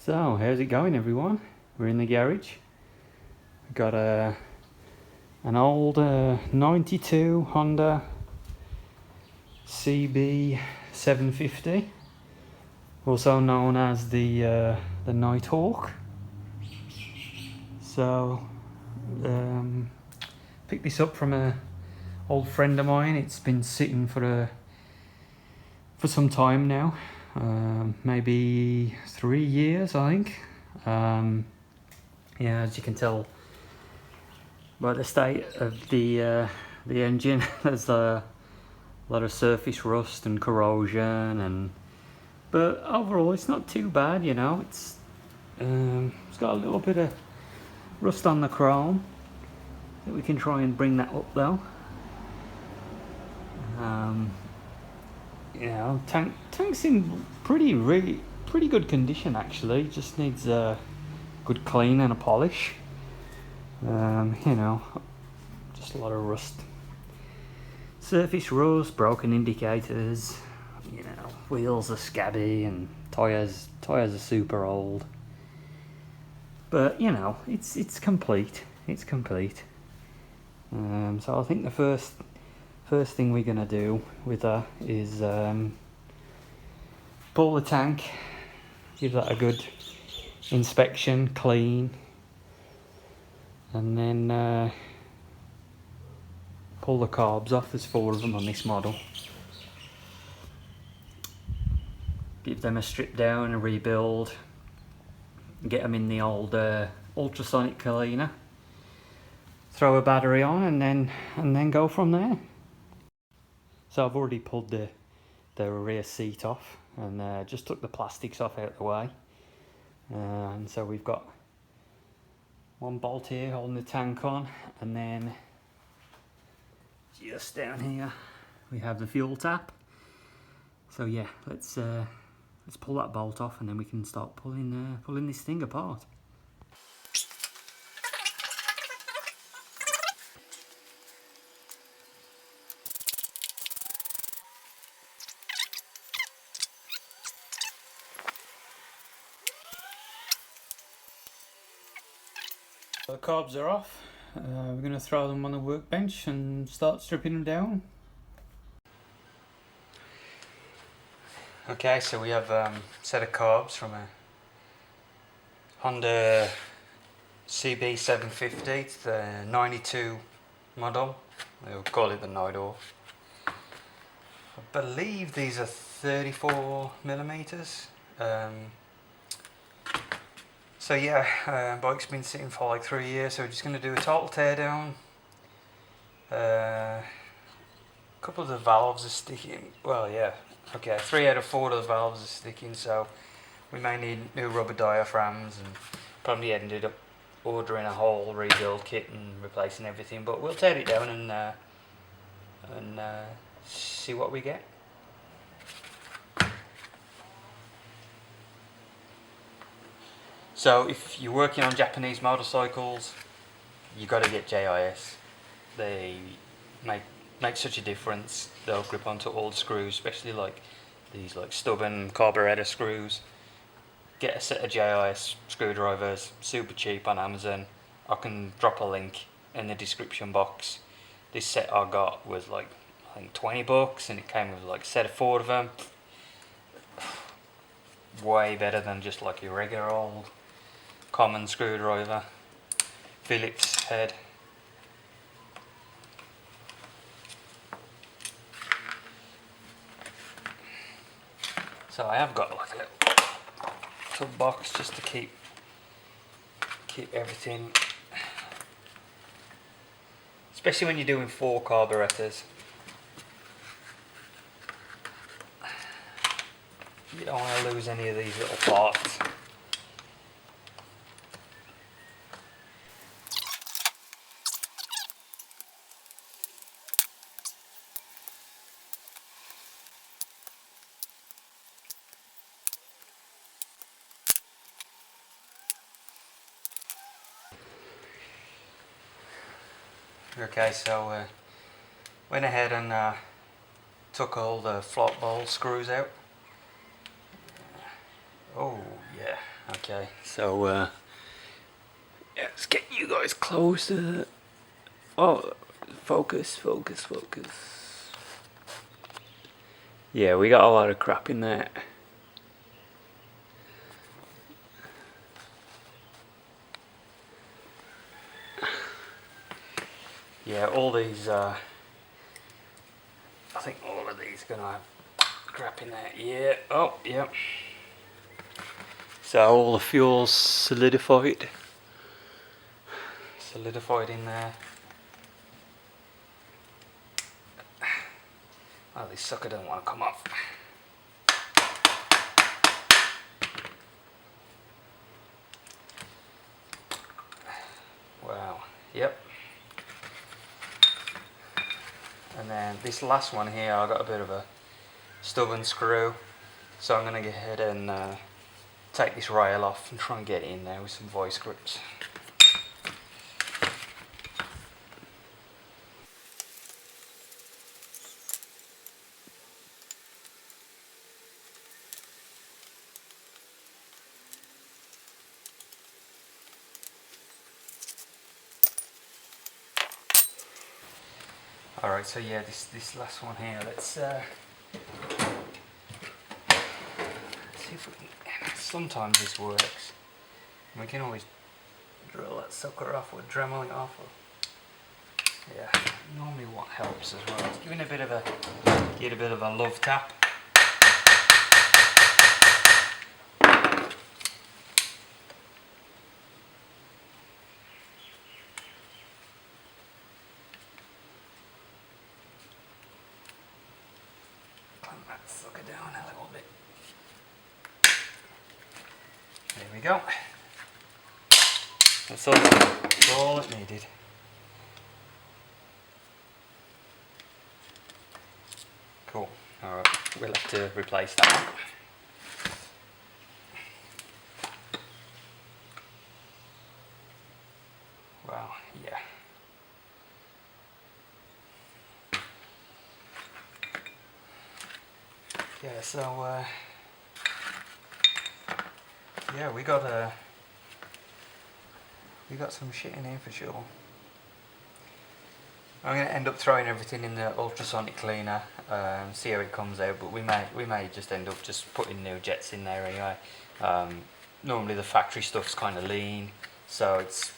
So, how's it going, everyone? We're in the garage. We've got an old 92 Honda CB750, also known as the NightHawk. So, picked this up from a old friend of mine. It's been sitting for some time now. Maybe 3 years, I think. Yeah, as you can tell by the state of the engine, there's a lot of surface rust and corrosion, but overall it's not too bad, you know. It's got a little bit of rust on the chrome. I think we can try and bring that up though. You know, tank's in pretty good condition actually. Just needs a good clean and a polish. You know, just a lot of rust, surface rust, broken indicators. You know, wheels are scabby and tires are super old. But you know, it's complete. It's complete. So I think the first thing we're gonna do with her is pull the tank, give that a good inspection, clean, and then pull the carbs off. There's 4 of them on this model. Give them a strip down and rebuild. Get them in the old ultrasonic cleaner. Throw a battery on and then go from there. So I've already pulled the rear seat off and just took the plastics off out of the way. And so we've got one bolt here holding the tank on, and then just down here we have the fuel tap. So yeah, let's pull that bolt off and then we can start pulling this thing apart. The carbs are off. We're going to throw them on the workbench and start stripping them down. Okay, so we have a set of carbs from a Honda CB750. It's the 92 model. They'll call it the NightHawk. I believe these are 34 millimeters. So yeah, bike's been sitting for like 3 years, so we're just going to do a total teardown. A couple of the valves are sticking. Well, yeah, okay, 3 out of 4 of the valves are sticking, so we may need new rubber diaphragms, and probably ended up ordering a whole rebuild kit and replacing everything. But we'll tear it down and see what we get. So if you're working on Japanese motorcycles, you got to get JIS. They make such a difference. They'll grip onto all the screws, especially like these like stubborn carburetor screws. Get a set of JIS screwdrivers, super cheap on Amazon. I can drop a link in the description box. This set I got was like, I think $20, and it came with like a set of 4 of them. Way better than just like your regular old common screwdriver. Phillips head. So I have got like a little box just to keep everything, especially when you're doing 4 carburetors. You don't want to lose any of these little parts. Okay, so went ahead and took all the float bowl screws out. Oh yeah, Okay, so yeah, let's get you guys closer. Oh, focus, focus, focus. Yeah, we got a lot of crap in there. Yeah, all these, I think all of these are gonna have crap in there. Yeah, oh, yeah. So all the fuel's solidified in there. Oh, this sucker don't want to come off. Wow, yep. And then this last one here, I got a bit of a stubborn screw, so I'm gonna go ahead and take this rail off and try and get it in there with some vice grips. Alright, so yeah, this last one here, let's see if we can, sometimes this works. We can always drill that sucker off or Dremel it off. Or, yeah, normally what helps as well is giving a bit of a love tap. Clamp that sucker down a little bit. There we go. That's all it needed. Cool. Alright, we'll have to replace that one. Wow, yeah. Yeah, so yeah, we got some shit in here for sure. I'm going to end up throwing everything in the ultrasonic cleaner, see how it comes out, but we may just end up just putting new jets in there anyway. Normally the factory stuff's kind of lean, so it's,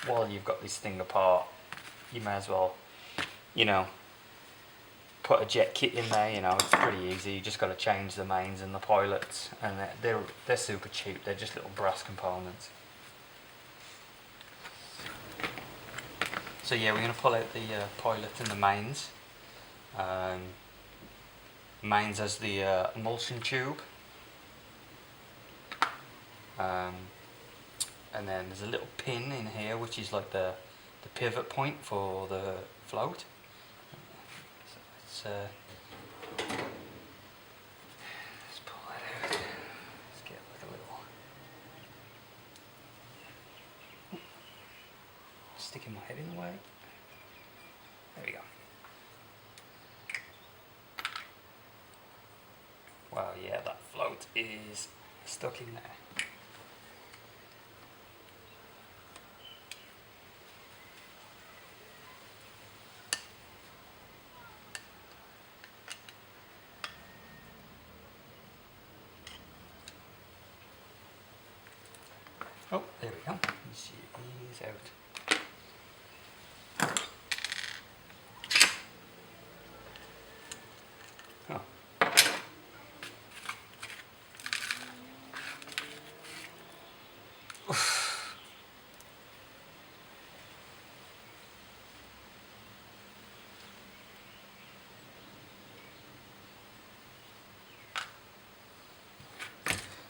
while you've got this thing apart, you may as well, you know, put a jet kit in there. You know, it's pretty easy. You just got to change the mains and the pilots, and they're super cheap. They're just little brass components. So yeah, we're going to pull out the pilot and the mains. Mains as the emulsion tube. And then there's a little pin in here which is like the pivot point for the float. So let's pull that out. Let's get like a little, sticking my head in the way. There we go. Wow, yeah, that float is stuck in there. Oh, there we go. She is out. Oh.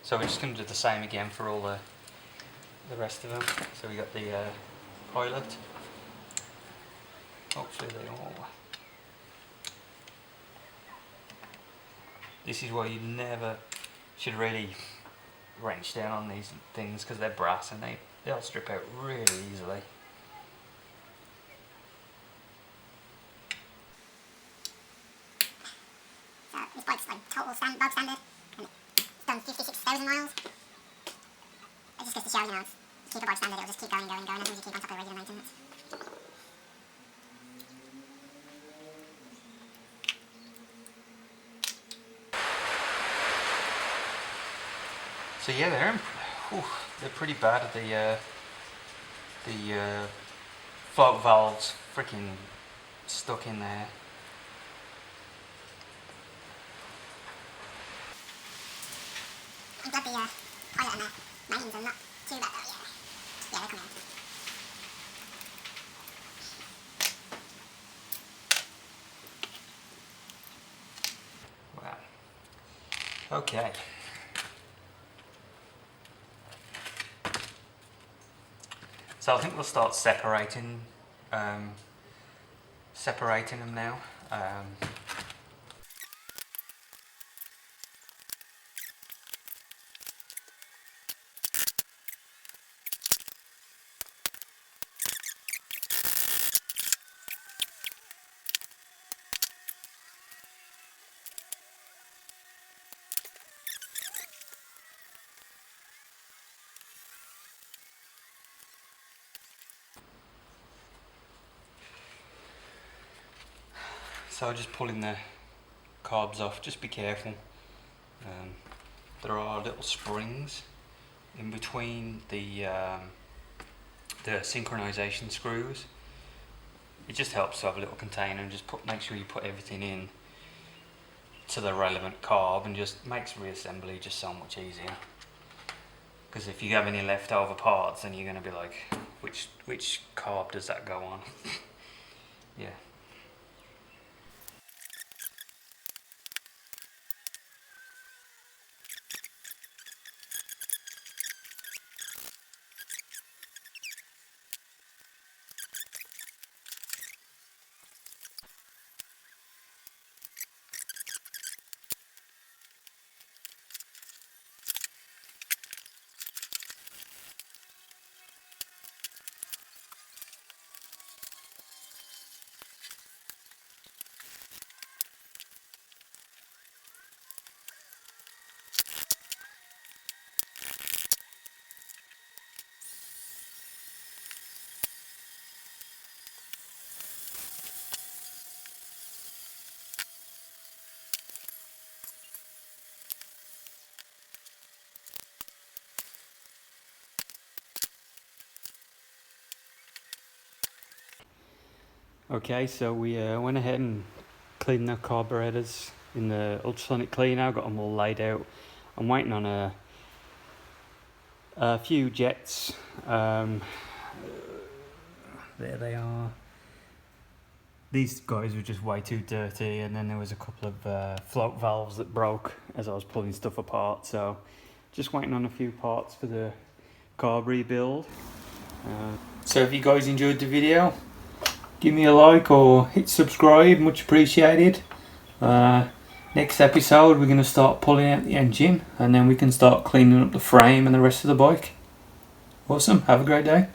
So we're just going to do the same again for all the rest of them. So we got the pilot. Hopefully they all. This is why you never should really wrench down on these things, because they're brass and they'll strip out really easily. So this bike's like total bog standard, and it's done 56,000 miles. show, you know, keep a bike standard, it'll just keep going and going and going as long as you keep on top of the regular maintenance. So yeah, they're pretty bad at the float valves freaking stuck in there. I'm glad the pilot and the mains are not too bad though, yeah. Yeah, they're coming out. Wow. Okay. So I think we'll start separating them now. So just pulling the carbs off, just be careful. There are little springs in between the synchronization screws. It just helps to have a little container and just make sure you put everything in to the relevant carb, and just makes reassembly just so much easier. Because if you have any leftover parts, then you're going to be like, which carb does that go on? Yeah. Okay, so we went ahead and cleaned the carburetors in the ultrasonic cleaner, got them all laid out. I'm waiting on a few jets. There they are. These guys were just way too dirty, and then there was a couple of float valves that broke as I was pulling stuff apart. So just waiting on a few parts for the carb rebuild. So if you guys enjoyed the video, give me a like or hit subscribe, much appreciated. Next episode we're going to start pulling out the engine, and then we can start cleaning up the frame and the rest of the bike. Awesome, have a great day.